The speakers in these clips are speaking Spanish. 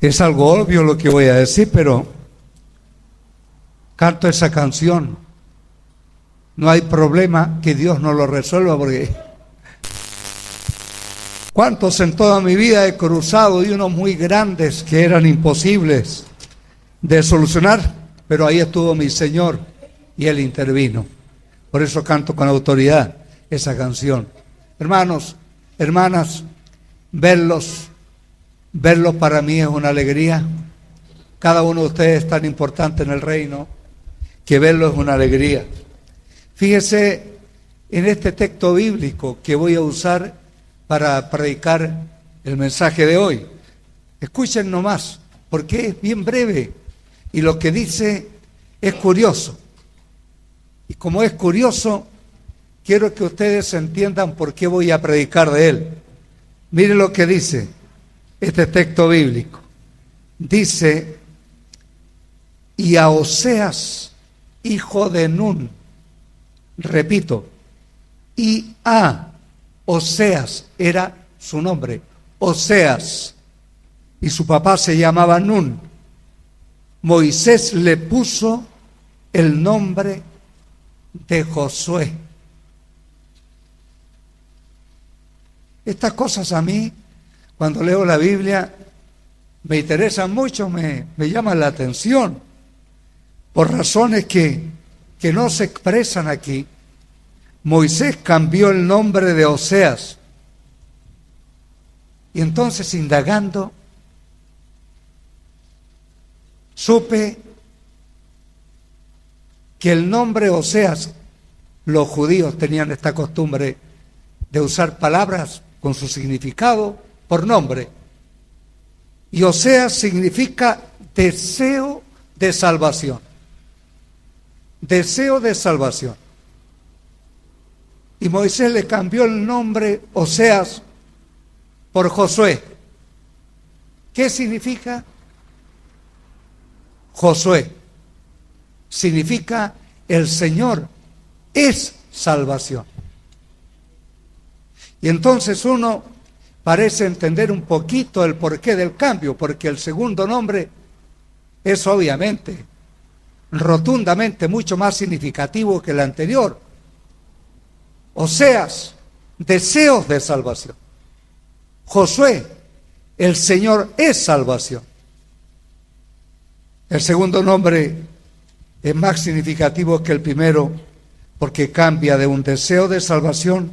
Es algo obvio lo que voy a decir, pero canto esa canción. No hay problema que Dios no lo resuelva, porque ¿cuántos en toda mi vida he cruzado y unos muy grandes que eran imposibles de solucionar? Pero ahí estuvo mi Señor y Él intervino. Por eso canto con autoridad esa canción. Hermanos, hermanas, verlos para mí es una alegría. Cada uno de ustedes es tan importante en el reino que verlo es una alegría. Fíjese en este texto bíblico que voy a usar para predicar el mensaje de hoy. Escuchen nomás, porque es bien breve y lo que dice es curioso. Y como es curioso, quiero que ustedes entiendan por qué voy a predicar de él. Miren lo que dice este texto bíblico. Dice: y a Oseas, hijo de Nun, repito, y a Oseas era su nombre, Oseas, y su papá se llamaba Nun. Moisés le puso el nombre de Josué. Estas cosas a mí, cuando leo la Biblia, me interesan mucho, me llaman la atención, por razones que no se expresan aquí. Moisés cambió el nombre de Oseas. Y entonces, indagando, supe que el nombre Oseas, los judíos tenían esta costumbre de usar palabras con su significado por nombre. Y Oseas significa deseo de salvación. Deseo de salvación. Y Moisés le cambió el nombre Oseas por Josué. ¿Qué significa? Josué significa el Señor es salvación. Y entonces uno parece entender un poquito el porqué del cambio, porque el segundo nombre es obviamente, rotundamente mucho más significativo que el anterior. Oseas, deseos de salvación. Josué, el Señor es salvación. El segundo nombre es más significativo que el primero porque cambia de un deseo de salvación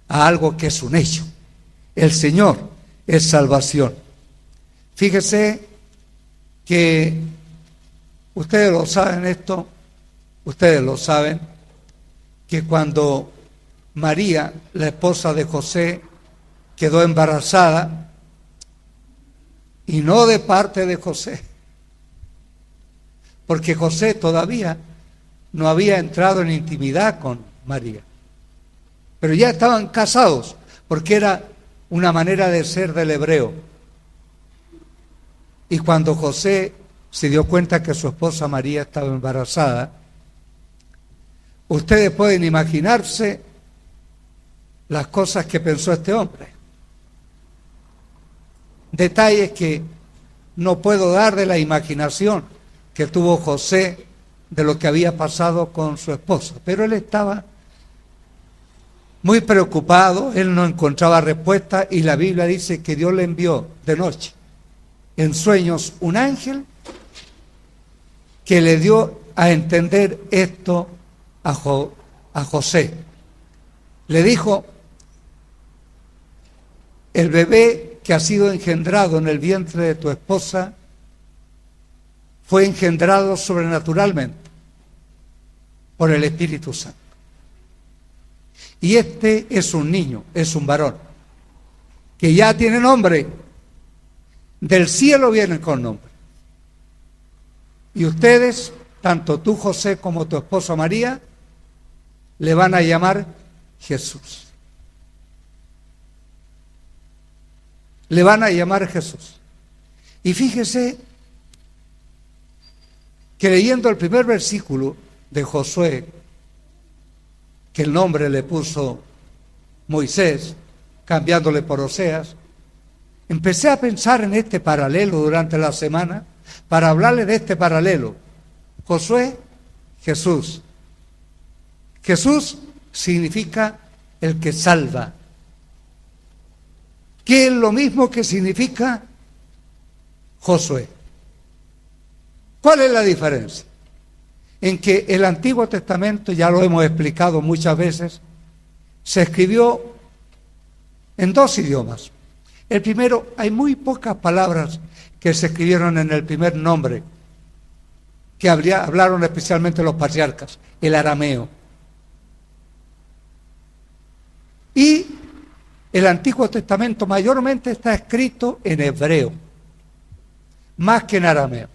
a algo que es un hecho. El Señor es salvación. Fíjese que ustedes lo saben esto, ustedes lo saben, que cuando María, la esposa de José, quedó embarazada, y no de parte de José, porque José todavía no había entrado en intimidad con María, pero ya estaban casados, porque era una manera de ser del hebreo. Y cuando José se dio cuenta que su esposa María estaba embarazada, ustedes pueden imaginarse las cosas que pensó este hombre. Detalles que no puedo dar de la imaginación que tuvo José de lo que había pasado con su esposa. Pero él estaba muy preocupado, él no encontraba respuesta, y la Biblia dice que Dios le envió de noche, en sueños, un ángel que le dio a entender esto a José. Le dijo: el bebé que ha sido engendrado en el vientre de tu esposa fue engendrado sobrenaturalmente por el Espíritu Santo. Y este es un niño, es un varón, que ya tiene nombre. Del cielo viene con nombre. Y ustedes, tanto tú, José, como tu esposa María, le van a llamar Jesús. Le van a llamar Jesús. Y fíjese que leyendo el primer versículo de Josué, que el nombre le puso Moisés, cambiándole por Oseas, empecé a pensar en este paralelo durante la semana para hablarles de este paralelo. Josué, Jesús. Jesús significa el que salva, que es lo mismo que significa Josué. ¿Cuál es la diferencia? En que el Antiguo Testamento, ya lo hemos explicado muchas veces, se escribió en dos idiomas. El primero, hay muy pocas palabras que se escribieron en el primer nombre, que hablaron especialmente los patriarcas, el arameo. Y el Antiguo Testamento mayormente está escrito en hebreo, más que en arameo.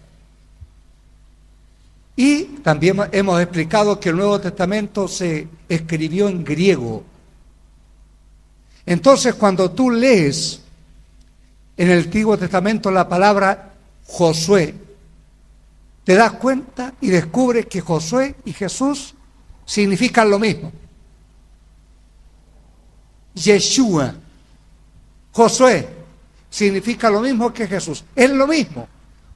Y también hemos explicado que el Nuevo Testamento se escribió en griego. Entonces, cuando tú lees en el Antiguo Testamento la palabra Josué, te das cuenta y descubres que Josué y Jesús significan lo mismo. Yeshua, Josué, significa lo mismo que Jesús. Es lo mismo.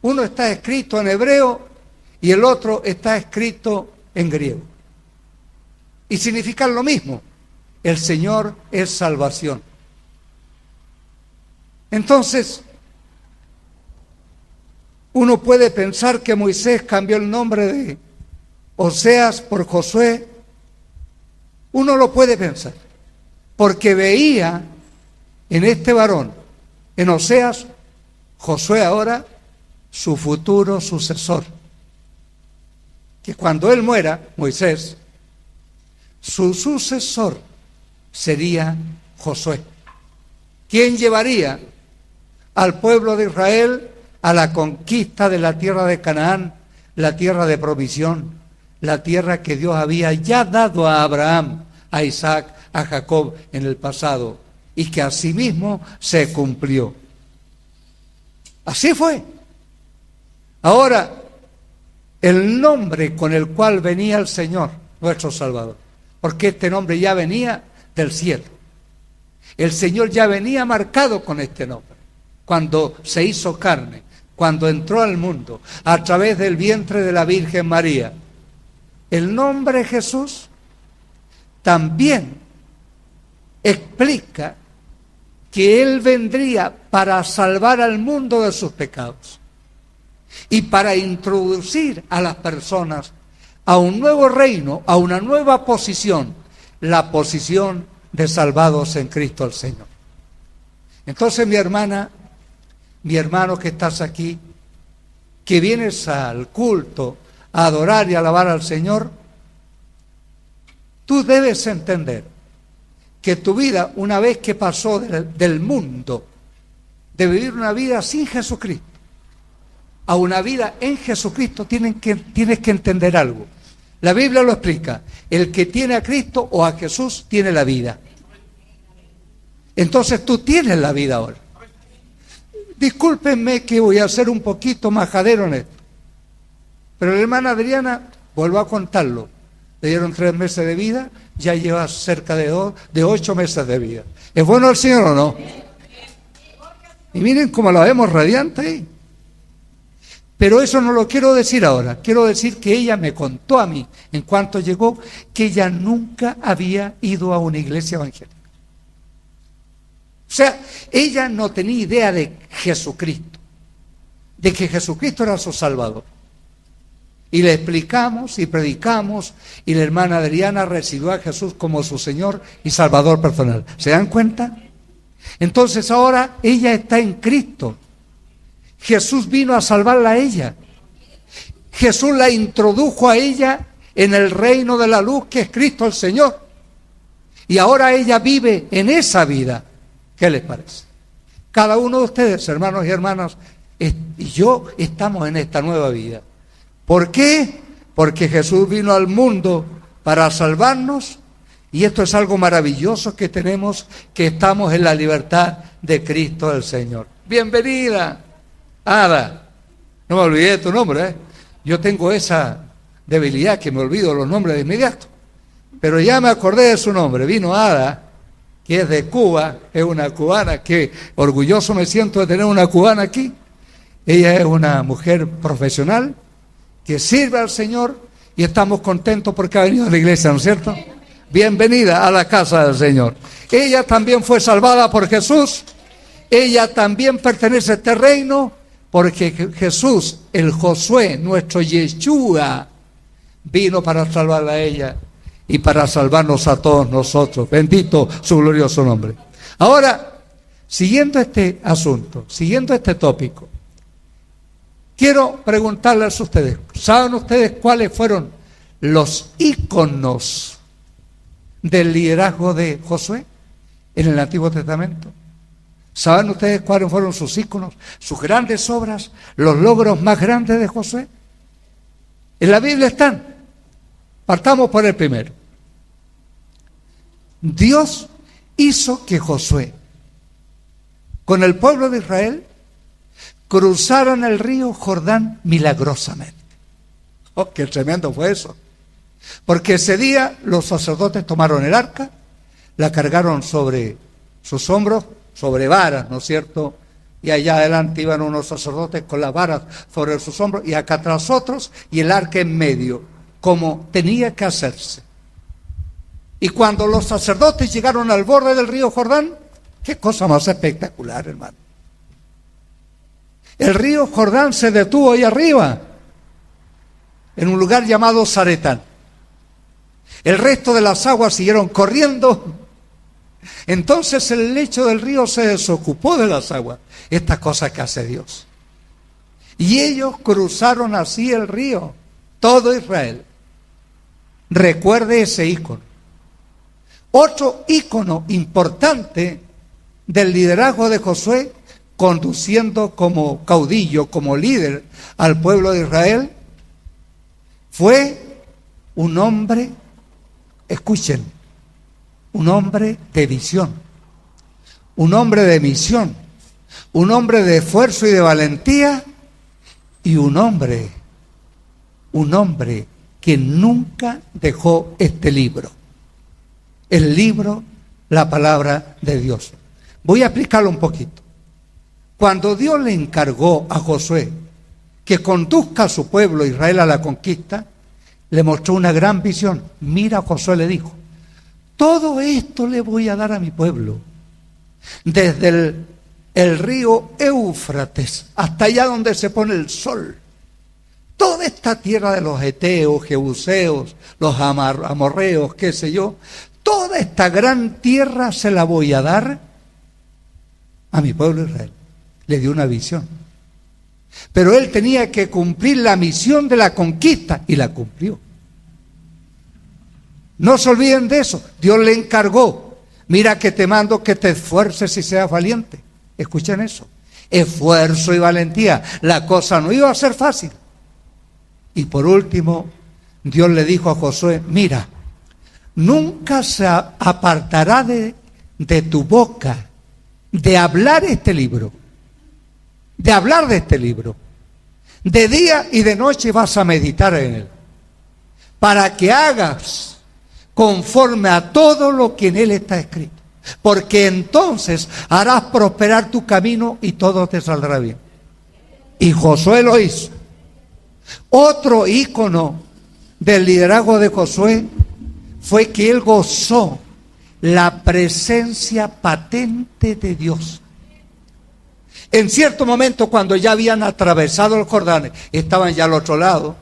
Uno está escrito en hebreo y el otro está escrito en griego. Y significan lo mismo. El Señor es salvación. Entonces, uno puede pensar que Moisés cambió el nombre de Oseas por Josué. Uno lo puede pensar, porque veía en este varón, en Oseas, Josué ahora, su futuro sucesor. Que cuando él muera, Moisés, su sucesor sería Josué, quien llevaría al pueblo de Israel a la conquista de la tierra de Canaán, la tierra de provisión, la tierra que Dios había ya dado a Abraham, a Isaac, a Jacob en el pasado, y que asimismo se cumplió. Así fue. Ahora, el nombre con el cual venía el Señor, nuestro Salvador, porque este nombre ya venía del cielo. El Señor ya venía marcado con este nombre, cuando se hizo carne, cuando entró al mundo, a través del vientre de la Virgen María. El nombre Jesús también explica que Él vendría para salvar al mundo de sus pecados y para introducir a las personas a un nuevo reino, a una nueva posición, la posición de salvados en Cristo el Señor. Entonces, mi hermana, mi hermano que estás aquí, que vienes al culto a adorar y alabar al Señor, tú debes entender que tu vida, una vez que pasó del mundo, de vivir una vida sin Jesucristo, a una vida en Jesucristo, tienes que entender algo. La Biblia lo explica. El que tiene a Cristo o a Jesús tiene la vida. Entonces tú tienes la vida ahora. Discúlpenme que voy a ser un poquito majadero en esto, pero la hermana Adriana, vuelvo a contarlo, le dieron 3 meses de vida, ya lleva cerca de 8 meses de vida. ¿Es bueno el Señor o no? Y miren cómo la vemos radiante ahí. Pero eso no lo quiero decir ahora. Quiero decir que ella me contó a mí, en cuanto llegó, que ella nunca había ido a una iglesia evangélica. O sea, ella no tenía idea de Jesucristo, de que Jesucristo era su Salvador. Y le explicamos y predicamos, y la hermana Adriana recibió a Jesús como su Señor y Salvador personal. ¿Se dan cuenta? Entonces ahora ella está en Cristo. Jesús vino a salvarla a ella. Jesús la introdujo a ella en el reino de la luz que es Cristo el Señor. Y ahora ella vive en esa vida. ¿Qué les parece? Cada uno de ustedes, hermanos y hermanas, y yo estamos en esta nueva vida. ¿Por qué? Porque Jesús vino al mundo para salvarnos, y esto es algo maravilloso que tenemos, que estamos en la libertad de Cristo el Señor. Bienvenida, Ada. No me olvidé de tu nombre, ¿eh? Yo tengo esa debilidad que me olvido los nombres de inmediato, pero ya me acordé de su nombre. Vino Ada, que es de Cuba, es una cubana, que orgulloso me siento de tener una cubana aquí. Ella es una mujer profesional que sirve al Señor y estamos contentos porque ha venido a la iglesia, ¿no es cierto? Bienvenida a la casa del Señor. Ella también fue salvada por Jesús. Ella también pertenece a este reino porque Jesús, el Josué, nuestro Yeshua, vino para salvarla a ella y para salvarnos a todos nosotros. Bendito su glorioso nombre. Ahora, siguiendo este asunto, siguiendo este tópico, quiero preguntarles a ustedes, ¿saben ustedes cuáles fueron los íconos del liderazgo de Josué en el Antiguo Testamento? ¿Saben ustedes cuáles fueron sus íconos, sus grandes obras, los logros más grandes de Josué? En la Biblia están. Partamos por el primero. Dios hizo que Josué, con el pueblo de Israel, cruzaran el río Jordán milagrosamente. ¡Oh, qué tremendo fue eso! Porque ese día los sacerdotes tomaron el arca, la cargaron sobre sus hombros, sobre varas, ¿no es cierto? Y allá adelante iban unos sacerdotes con las varas sobre sus hombros y acá atrás otros y el arca en medio, como tenía que hacerse. Y cuando los sacerdotes llegaron al borde del río Jordán, qué cosa más espectacular, hermano. El río Jordán se detuvo ahí arriba, en un lugar llamado Zaretán. El resto de las aguas siguieron corriendo. Entonces el lecho del río se desocupó de las aguas. Esta cosa que hace Dios. Y ellos cruzaron así el río, todo Israel. Recuerde ese ícono. Otro ícono importante del liderazgo de Josué, conduciendo como caudillo, como líder al pueblo de Israel, fue un hombre, escuchen, un hombre de visión, un hombre de misión, un hombre de esfuerzo y de valentía, y un hombre que nunca dejó este libro, el libro, la palabra de Dios. Voy a explicarlo un poquito. Cuando Dios le encargó a Josué que conduzca a su pueblo Israel a la conquista, le mostró una gran visión. Mira, Josué le dijo, todo esto le voy a dar a mi pueblo, desde el río Éufrates hasta allá donde se pone el sol. Toda esta tierra de los heteos, jebuseos, los amorreos, qué sé yo, toda esta gran tierra se la voy a dar a mi pueblo Israel. Le dio una visión. Pero él tenía que cumplir la misión de la conquista y la cumplió. No se olviden de eso. Dios le encargó. Mira que te mando que te esfuerces y seas valiente. Escuchen eso. Esfuerzo y valentía. La cosa no iba a ser fácil. Y por último, Dios le dijo a Josué, mira, nunca se apartará de tu boca de hablar este libro. De hablar de este libro. De día y de noche vas a meditar en él. Para que hagas conforme a todo lo que en él está escrito. Porque entonces harás prosperar tu camino y todo te saldrá bien. Y Josué lo hizo. Otro ícono del liderazgo de Josué fue que él gozó la presencia patente de Dios. En cierto momento, cuando ya habían atravesado el Jordán, estaban ya al otro lado,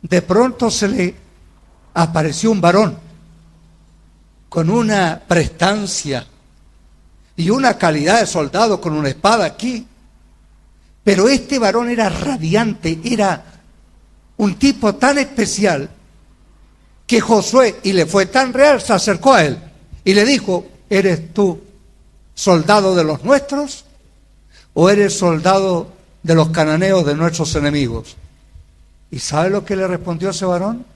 de pronto se le apareció un varón con una prestancia y una calidad de soldado con una espada aquí. Pero este varón era radiante, era un tipo tan especial que Josué, y le fue tan real, se acercó a él y le dijo, ¿eres tú soldado de los nuestros o eres soldado de los cananeos, de nuestros enemigos? ¿Y sabe lo que le respondió ese varón?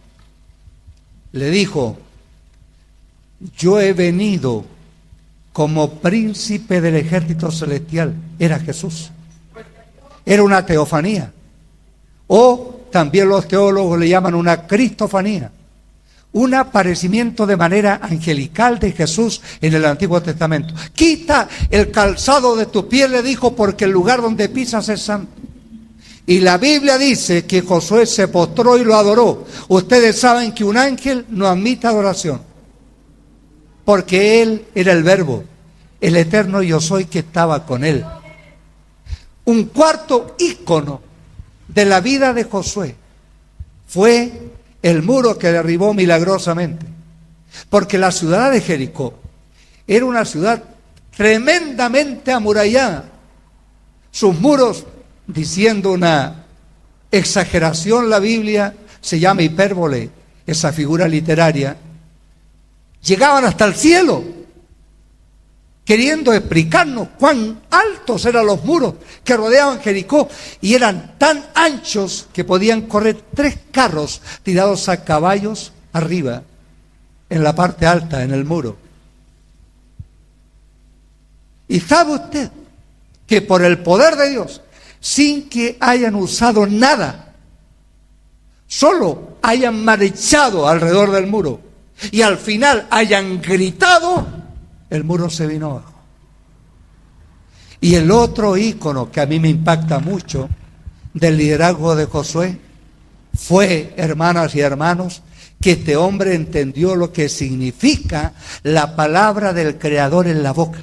Le dijo, yo he venido como príncipe del ejército celestial. Era Jesús. Era una teofanía. O también los teólogos le llaman una cristofanía. un aparecimiento de manera angelical de Jesús en el Antiguo Testamento. Quita el calzado de tu pie, le dijo, porque el lugar donde pisas es santo. Y la Biblia dice que Josué se postró y lo adoró. Ustedes saben que un ángel no admite adoración, porque él era el Verbo, el eterno yo soy que estaba con él. Un cuarto ícono de la vida de Josué fue el muro que derribó milagrosamente, porque la ciudad de Jericó era una ciudad tremendamente amurallada. Sus muros, diciendo una exageración la Biblia, se llama hipérbole, esa figura literaria, llegaban hasta el cielo, queriendo explicarnos cuán altos eran los muros que rodeaban Jericó, y eran tan anchos que podían correr 3 carros tirados a caballos arriba, en la parte alta, en el muro. Y sabe usted que por el poder de Dios, sin que hayan usado nada, solo hayan marchado alrededor del muro y al final hayan gritado, el muro se vino abajo. Y el otro ícono que a mí me impacta mucho del liderazgo de Josué fue, hermanas y hermanos, que este hombre entendió lo que significa la palabra del Creador en la boca.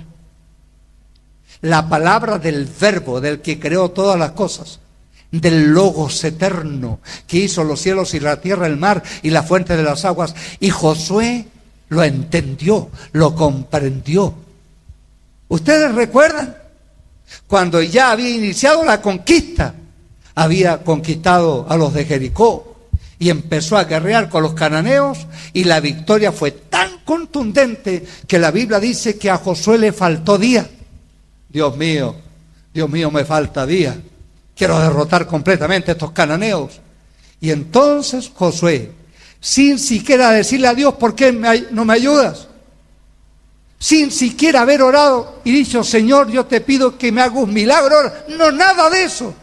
La palabra del Verbo, del que creó todas las cosas, del Logos eterno, que hizo los cielos y la tierra, el mar y la fuente de las aguas. Y Josué lo entendió, lo comprendió. ¿Ustedes recuerdan? Cuando ya había iniciado la conquista, había conquistado a los de Jericó y empezó a guerrear con los cananeos, y la victoria fue tan contundente que la Biblia dice que a Josué le faltó día. Dios mío, me falta día. Quiero derrotar completamente a estos cananeos. Y entonces Josué, sin siquiera decirle a Dios, ¿por qué no me ayudas? Sin siquiera haber orado y dicho, Señor, yo te pido que me hagas un milagro. No, nada de eso.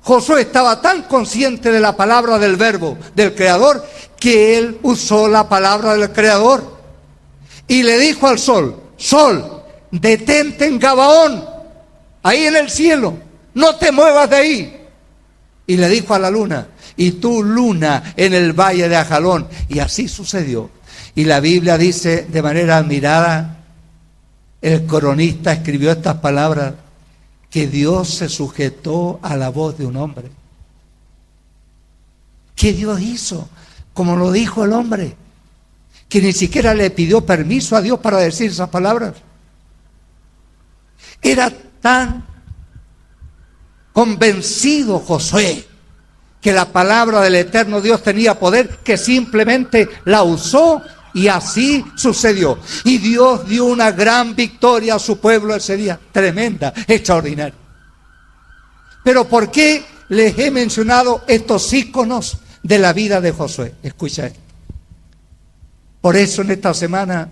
Josué estaba tan consciente de la palabra del Verbo, del Creador, que él usó la palabra del Creador. Y le dijo al sol, sol, detente en Gabaón, ahí en el cielo, no te muevas de ahí. Y le dijo a la luna, y tú, luna, en el valle de Ajalón. Y así sucedió. Y la Biblia dice de manera admirada, el cronista escribió estas palabras, que Dios se sujetó a la voz de un hombre. ¿Qué Dios hizo? Como lo dijo el hombre, que ni siquiera le pidió permiso a Dios para decir esas palabras. Era tan convencido Josué que la palabra del eterno Dios tenía poder, que simplemente la usó, y así sucedió. Y Dios dio una gran victoria a su pueblo ese día, tremenda, extraordinaria. Pero ¿por qué les he mencionado estos íconos de la vida de Josué? Escucha esto. Por eso en esta semana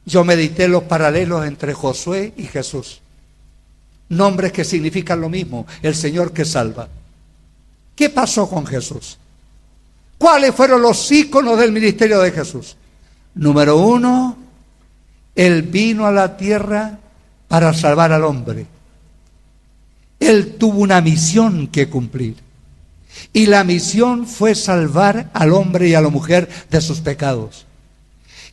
yo medité los paralelos entre Josué y Jesús. Nombres que significan lo mismo, el Señor que salva. ¿Qué pasó con Jesús? ¿Cuáles fueron los íconos del ministerio de Jesús? Número 1, Él vino a la tierra para salvar al hombre. Él tuvo una misión que cumplir. Y la misión fue salvar al hombre y a la mujer de sus pecados.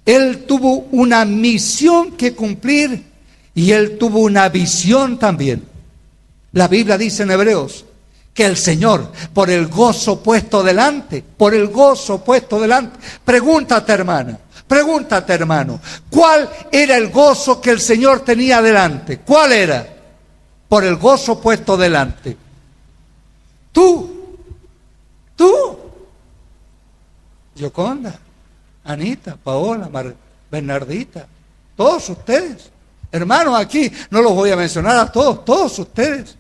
Él tuvo una misión que cumplir y Él tuvo una visión también. La Biblia dice en Hebreos que el Señor, por el gozo puesto delante, pregúntate, hermano, ¿cuál era el gozo que el Señor tenía delante? ¿Cuál era? Por el gozo puesto delante. Tú, Yoconda, Anita, Paola, Bernardita, todos ustedes, hermanos, aquí no los voy a mencionar a todos ustedes,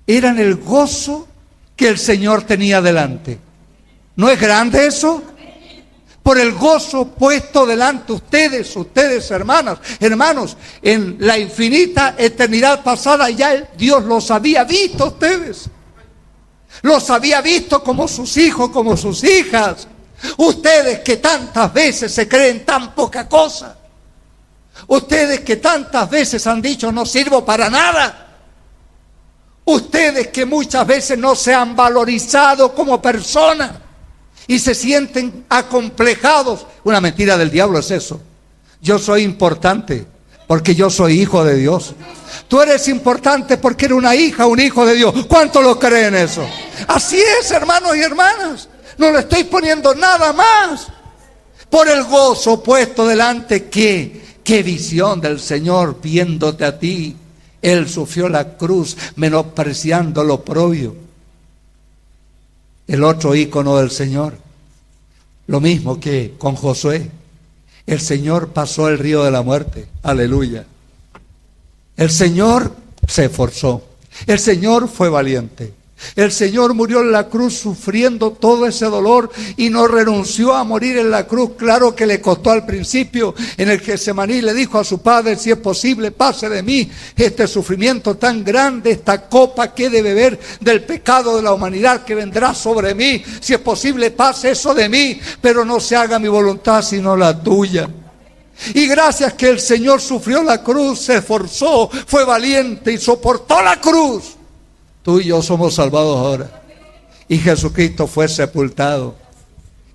eran el gozo que el Señor tenía delante. ¿No es grande eso? Por el gozo puesto delante, ustedes, hermanos, en la infinita eternidad pasada ya Dios los había visto a ustedes. Los había visto como sus hijos, como sus hijas. Ustedes que tantas veces se creen tan poca cosa. Ustedes que tantas veces han dicho no sirvo para nada. Ustedes que muchas veces no se han valorizado como personas y se sienten acomplejados. Una mentira del diablo es eso. Yo soy importante porque yo soy hijo de Dios. Tú eres importante porque eres una hija, un hijo de Dios. ¿Cuántos lo creen eso? Así es, hermanos y hermanas. No le estoy poniendo nada más. Por el gozo puesto delante, qué visión del Señor viéndote a ti. Él sufrió la cruz, menospreciando lo propio. El otro ícono del Señor. Lo mismo que con Josué. El Señor pasó el río de la muerte. Aleluya. El Señor se esforzó. El Señor fue valiente. El Señor murió en la cruz sufriendo todo ese dolor y no renunció a morir en la cruz. Claro que le costó al principio. En el Getsemaní le dijo a su padre: si es posible, pase de mí este sufrimiento tan grande, esta copa que he de beber del pecado de la humanidad que vendrá sobre mí. Si es posible, pase eso de mí, pero no se haga mi voluntad sino la tuya. Y gracias que el Señor sufrió la cruz, se esforzó, fue valiente y soportó la cruz, tú y yo somos salvados ahora. Y Jesucristo fue sepultado.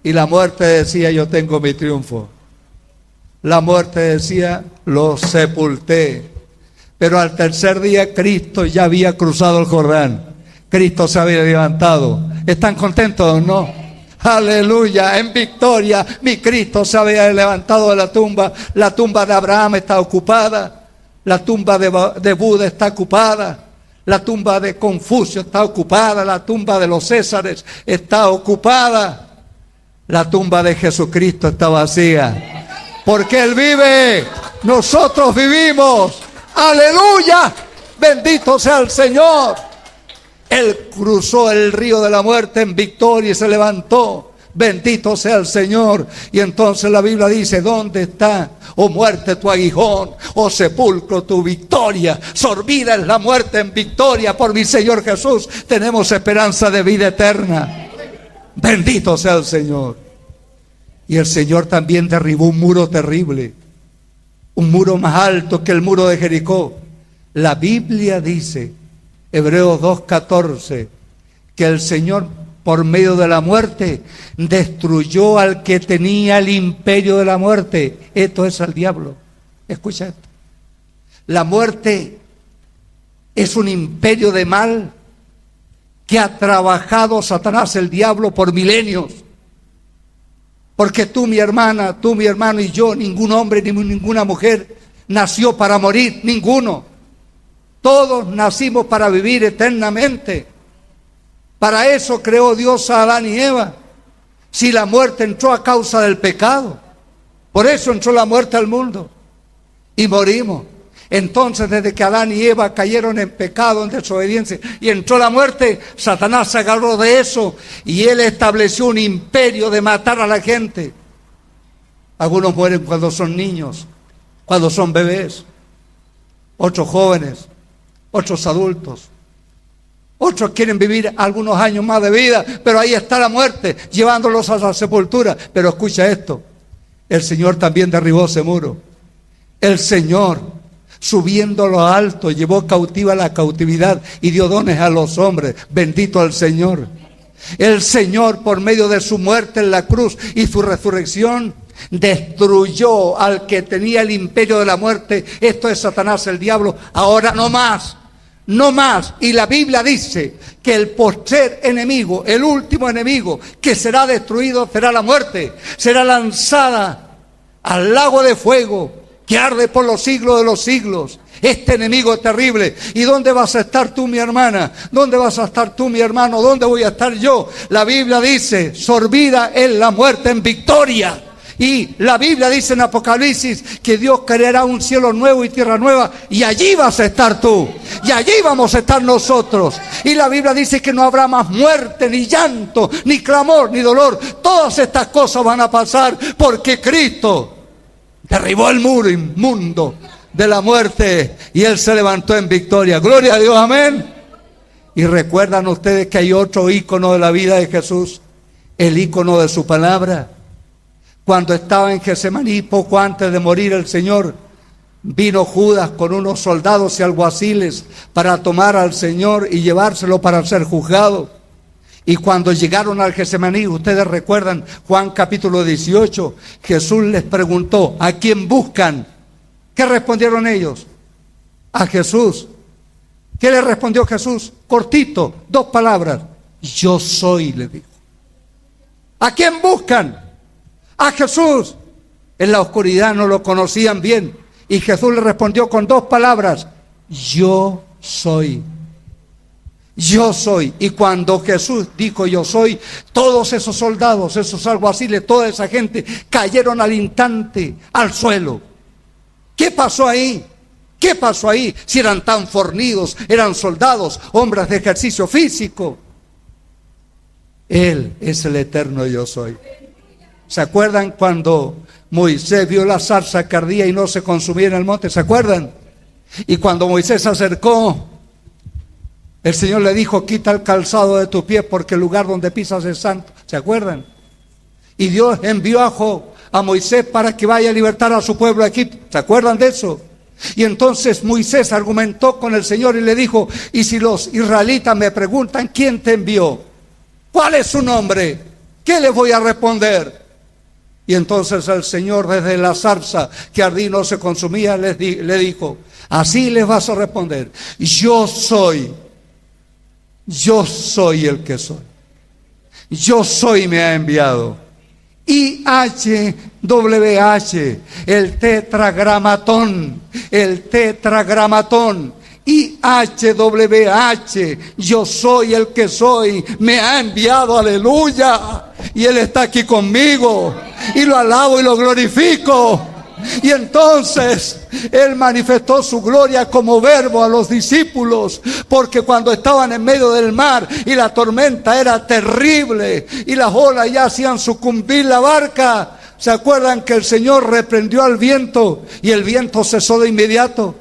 Y la muerte decía: yo tengo mi triunfo. La muerte decía: lo sepulté. Pero al tercer día Cristo ya había cruzado el Jordán. Cristo se había levantado. ¿Están contentos o no? Aleluya, en victoria mi Cristo se había levantado de la tumba. La tumba de Abraham está ocupada. La tumba de Buda está ocupada. La tumba de Confucio está ocupada. La tumba de los Césares está ocupada. La tumba de Jesucristo está vacía. Porque Él vive, nosotros vivimos. Aleluya, bendito sea el Señor. Él cruzó el río de la muerte en victoria y se levantó. Bendito sea el Señor. Y entonces la Biblia dice: ¿dónde está, oh muerte, tu aguijón? Oh sepulcro, tu victoria. Sorbida es la muerte en victoria. Por mi Señor Jesús tenemos esperanza de vida eterna. Bendito sea el Señor. Y el Señor también derribó un muro terrible. Un muro más alto que el muro de Jericó. La Biblia dice, Hebreos 2:14, que el Señor por medio de la muerte destruyó al que tenía el imperio de la muerte. Esto es al diablo. Escucha esto. La muerte es un imperio de mal que ha trabajado Satanás, el diablo, por milenios. Porque tú, mi hermana, tú, mi hermano y yo, ningún hombre ni ninguna mujer nació para morir, ninguno. Todos nacimos para vivir eternamente. Para eso creó Dios a Adán y Eva. Si la muerte entró a causa del pecado, por eso entró la muerte al mundo y morimos. Entonces, desde que Adán y Eva cayeron en pecado, en desobediencia, y entró la muerte, Satanás se agarró de eso y él estableció un imperio de matar a la gente. Algunos mueren cuando son niños, cuando son bebés, otros jóvenes, otros adultos. Otros quieren vivir algunos años más de vida, pero ahí está la muerte, llevándolos a la sepultura. Pero escucha esto, el Señor también derribó ese muro. El Señor, subiendo a lo alto, llevó cautiva la cautividad y dio dones a los hombres. Bendito el Señor. El Señor, por medio de su muerte en la cruz y su resurrección, destruyó al que tenía el imperio de la muerte. Esto es Satanás, el diablo. Ahora no más. No más. Y la Biblia dice que el postrer enemigo, el último enemigo que será destruido será la muerte. Será lanzada al lago de fuego que arde por los siglos de los siglos. Este enemigo es terrible. ¿Y dónde vas a estar tú, mi hermana? ¿Dónde vas a estar tú, mi hermano? ¿Dónde voy a estar yo? La Biblia dice: sorbida es la muerte en victoria. Y la Biblia dice en Apocalipsis que Dios creará un cielo nuevo y tierra nueva, y allí vas a estar tú, y allí vamos a estar nosotros. Y la Biblia dice que no habrá más muerte, ni llanto, ni clamor, ni dolor. Todas estas cosas van a pasar porque Cristo derribó el muro inmundo de la muerte y Él se levantó en victoria. Gloria a Dios, amén. Y recuerdan ustedes que hay otro ícono de la vida de Jesús, el ícono de su palabra. Cuando estaba en Getsemaní, poco antes de morir el Señor, vino Judas con unos soldados y alguaciles para tomar al Señor y llevárselo para ser juzgado. Y cuando llegaron al Getsemaní, ustedes recuerdan Juan capítulo 18, Jesús les preguntó: ¿a quién buscan? ¿Qué respondieron ellos? A Jesús. ¿Qué le respondió Jesús? Cortito, 2 palabras: yo soy, le dijo. ¿A quién buscan? A Jesús. En la oscuridad no lo conocían bien, y Jesús le respondió con 2 palabras: yo soy. Yo soy. Y cuando Jesús dijo yo soy, todos esos soldados, esos alguaciles, toda esa gente cayeron al instante al suelo. ¿Qué pasó ahí? ¿Qué pasó ahí? Si eran tan fornidos, eran soldados, hombres de ejercicio físico. Él es el eterno yo soy. ¿Se acuerdan cuando Moisés vio la zarza que ardía y no se consumía en el monte? ¿Se acuerdan? Y cuando Moisés se acercó, el Señor le dijo: quita el calzado de tus pies porque el lugar donde pisas es santo. ¿Se acuerdan? Y Dios envió a Moisés para que vaya a libertar a su pueblo de Egipto. ¿Se acuerdan de eso? Y entonces Moisés argumentó con el Señor y le dijo: y si los israelitas me preguntan ¿quién te envió? ¿Cuál es su nombre? ¿Qué les voy a responder? Y entonces el Señor, desde la zarza que ardía y no se consumía, le dijo: así les vas a responder: yo soy el que soy. Yo soy, me ha enviado. IHWH, el tetragramatón, IHWH, yo soy el que soy, me ha enviado, aleluya. Y Él está aquí conmigo, y lo alabo y lo glorifico. Y entonces Él manifestó su gloria como verbo a los discípulos, porque cuando estaban en medio del mar y la tormenta era terrible y las olas ya hacían sucumbir la barca, ¿se acuerdan que el Señor reprendió al viento y el viento cesó de inmediato?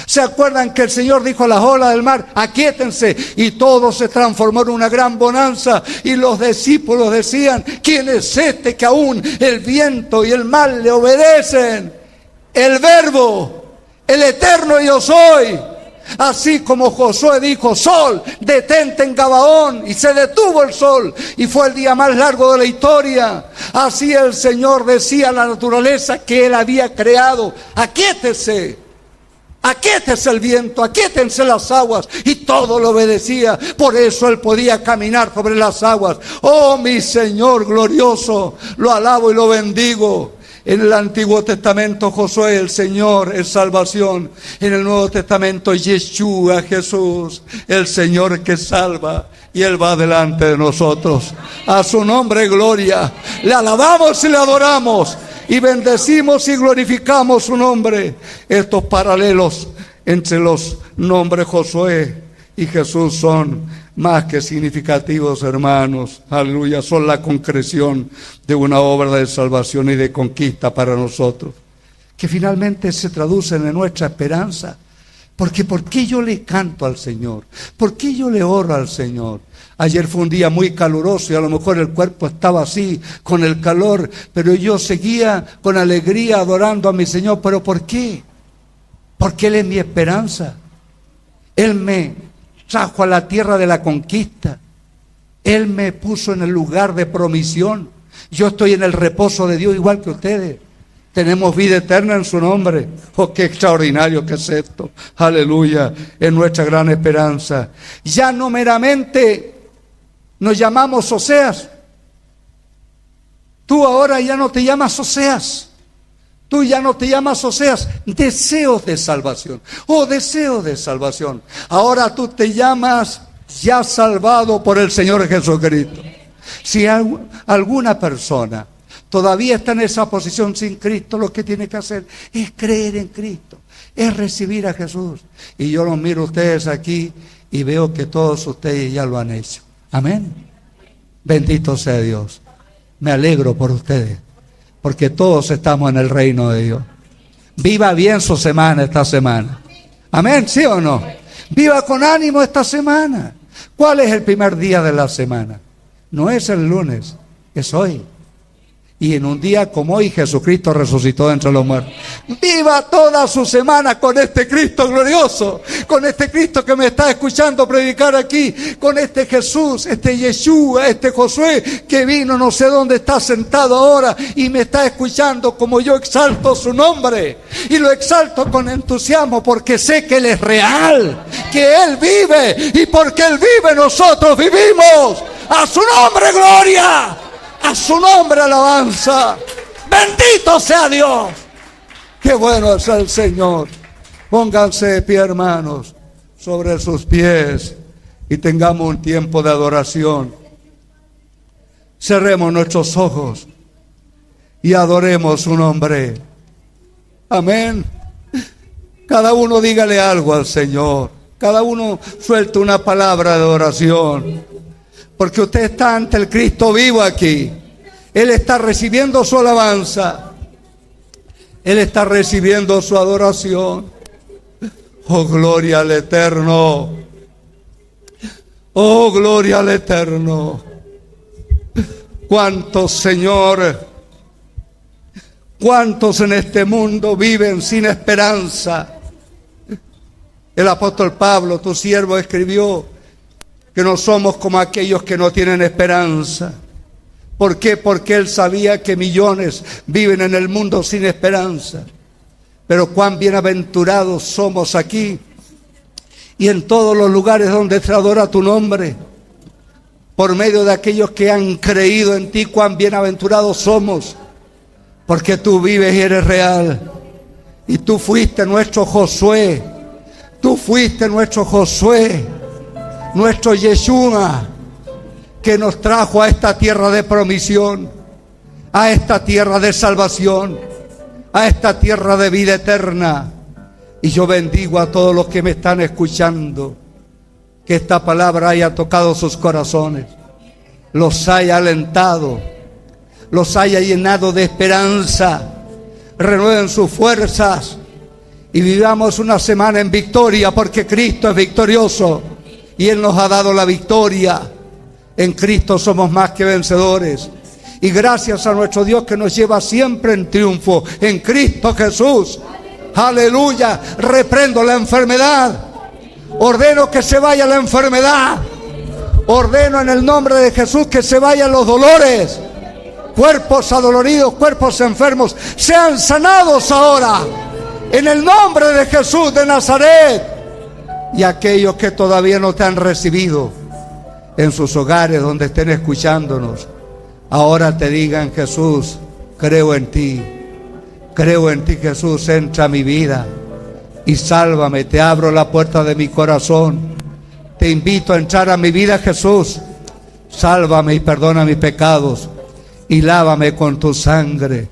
¿Se acuerdan que el Señor dijo a las olas del mar: aquíétense? Y todo se transformó en una gran bonanza. Y los discípulos decían: ¿quién es este que aún el viento y el mar le obedecen? El Verbo, el eterno yo soy. Así como Josué dijo: sol, detente en Gabaón, y se detuvo el sol, y fue el día más largo de la historia. Así el Señor decía a la naturaleza que Él había creado: aquíétese. Aquíétese el viento, aquíétense las aguas, y todo lo obedecía. Por eso Él podía caminar sobre las aguas. Oh, mi Señor glorioso, lo alabo y lo bendigo. En el Antiguo Testamento Josué, el Señor es salvación. En el Nuevo Testamento Yeshua, Jesús, el Señor que salva. Y Él va delante de nosotros. A su nombre gloria. Le alabamos y le adoramos. Y bendecimos y glorificamos su nombre. Estos paralelos entre los nombres Josué y Jesús son más que significativos, hermanos. Aleluya, son la concreción de una obra de salvación y de conquista para nosotros, que finalmente se traducen en nuestra esperanza. Porque ¿por qué yo le canto al Señor? ¿Por qué yo le oro al Señor? Ayer fue un día muy caluroso y a lo mejor el cuerpo estaba así con el calor, pero yo seguía con alegría adorando a mi Señor. ¿Pero por qué? Porque Él es mi esperanza. Él me trajo a la tierra de la conquista. Él me puso en el lugar de promisión. Yo estoy en el reposo de Dios igual que ustedes. Tenemos vida eterna en su nombre. Oh, qué extraordinario que es esto. Aleluya, es nuestra gran esperanza. Ya no meramente nos llamamos Oseas. Tú ahora ya no te llamas Oseas. Tú ya no te llamas Oseas. Deseos de salvación. Oh, deseos de salvación. Ahora tú te llamas ya salvado por el Señor Jesucristo. Si alguna persona todavía está en esa posición sin Cristo, lo que tiene que hacer es creer en Cristo, es recibir a Jesús. Y yo los miro a ustedes aquí y veo que todos ustedes ya lo han hecho. Amén. Bendito sea Dios. Me alegro por ustedes, porque todos estamos en el reino de Dios. Viva bien su semana esta semana. Amén, ¿sí o no? Viva con ánimo esta semana. ¿Cuál es el primer día de la semana? No es el lunes, es hoy. Y en un día como hoy Jesucristo resucitó de entre los muertos. Viva toda su semana con este Cristo glorioso, con este Cristo que me está escuchando predicar aquí, con este Jesús, este Yeshua, este Josué que vino, no sé dónde está sentado ahora y me está escuchando, como yo exalto su nombre. Y lo exalto con entusiasmo porque sé que Él es real, que Él vive, y porque Él vive nosotros vivimos. A su nombre gloria. A su nombre alabanza. Bendito sea Dios. Qué bueno es el Señor. Pónganse de pie, hermanos, sobre sus pies y tengamos un tiempo de adoración. Cerremos nuestros ojos y adoremos su nombre. Amén. Cada uno dígale algo al Señor. Cada uno suelte una palabra de oración. Porque usted está ante el Cristo vivo aquí. Él está recibiendo su alabanza. Él está recibiendo su adoración. Oh, gloria al Eterno. Oh, gloria al Eterno. ¿Cuántos, Señor? ¿Cuántos en este mundo viven sin esperanza? El apóstol Pablo, tu siervo, escribió que no somos como aquellos que no tienen esperanza. ¿Por qué? Porque él sabía que millones viven en el mundo sin esperanza. Pero cuán bienaventurados somos aquí y en todos los lugares donde se adora tu nombre, por medio de aquellos que han creído en ti. Cuán bienaventurados somos, porque tú vives y eres real. Y tú fuiste nuestro Josué. Tú fuiste nuestro Josué, nuestro Yeshua, que nos trajo a esta tierra de promisión, a esta tierra de salvación, a esta tierra de vida eterna. Y yo bendigo a todos los que me están escuchando, que esta palabra haya tocado sus corazones, los haya alentado, los haya llenado de esperanza, renueven sus fuerzas y vivamos una semana en victoria, porque Cristo es victorioso y Él nos ha dado la victoria. En Cristo somos más que vencedores. Y gracias a nuestro Dios que nos lleva siempre en triunfo, en Cristo Jesús. Aleluya. Reprendo la enfermedad. Ordeno que se vaya la enfermedad. Ordeno en el nombre de Jesús que se vayan los dolores. Cuerpos adoloridos, cuerpos enfermos, sean sanados ahora. En el nombre de Jesús de Nazaret. Y aquellos que todavía no te han recibido en sus hogares donde estén escuchándonos, ahora te digan: Jesús, creo en ti Jesús, entra a mi vida y sálvame. Te abro la puerta de mi corazón, te invito a entrar a mi vida, Jesús. Sálvame y perdona mis pecados y lávame con tu sangre,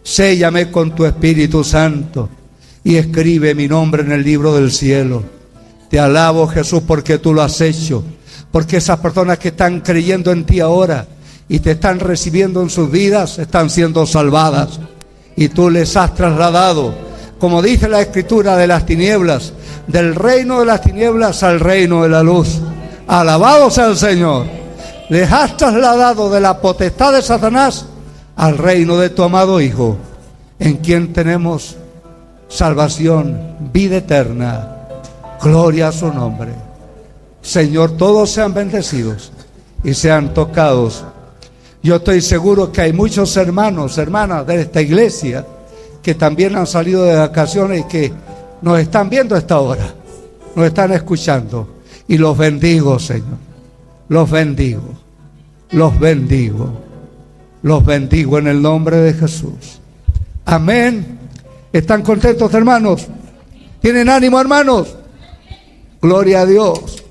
séllame con tu Espíritu Santo y escribe mi nombre en el libro del cielo. Te alabo, Jesús, porque tú lo has hecho. Porque esas personas que están creyendo en ti ahora y te están recibiendo en sus vidas están siendo salvadas. Y tú les has trasladado, como dice la Escritura, de las tinieblas, del reino de las tinieblas al reino de la luz. Alabado sea el Señor. Les has trasladado de la potestad de Satanás al reino de tu amado Hijo, en quien tenemos salvación, vida eterna. Gloria a su nombre. Señor, todos sean bendecidos y sean tocados. Yo estoy seguro que hay muchos hermanos, hermanas de esta iglesia que también han salido de vacaciones y que nos están viendo a esta hora, nos están escuchando. Y los bendigo, Señor. Los bendigo. Los bendigo. Los bendigo en el nombre de Jesús. Amén. ¿Están contentos, hermanos? ¿Tienen ánimo, hermanos? Gloria a Dios.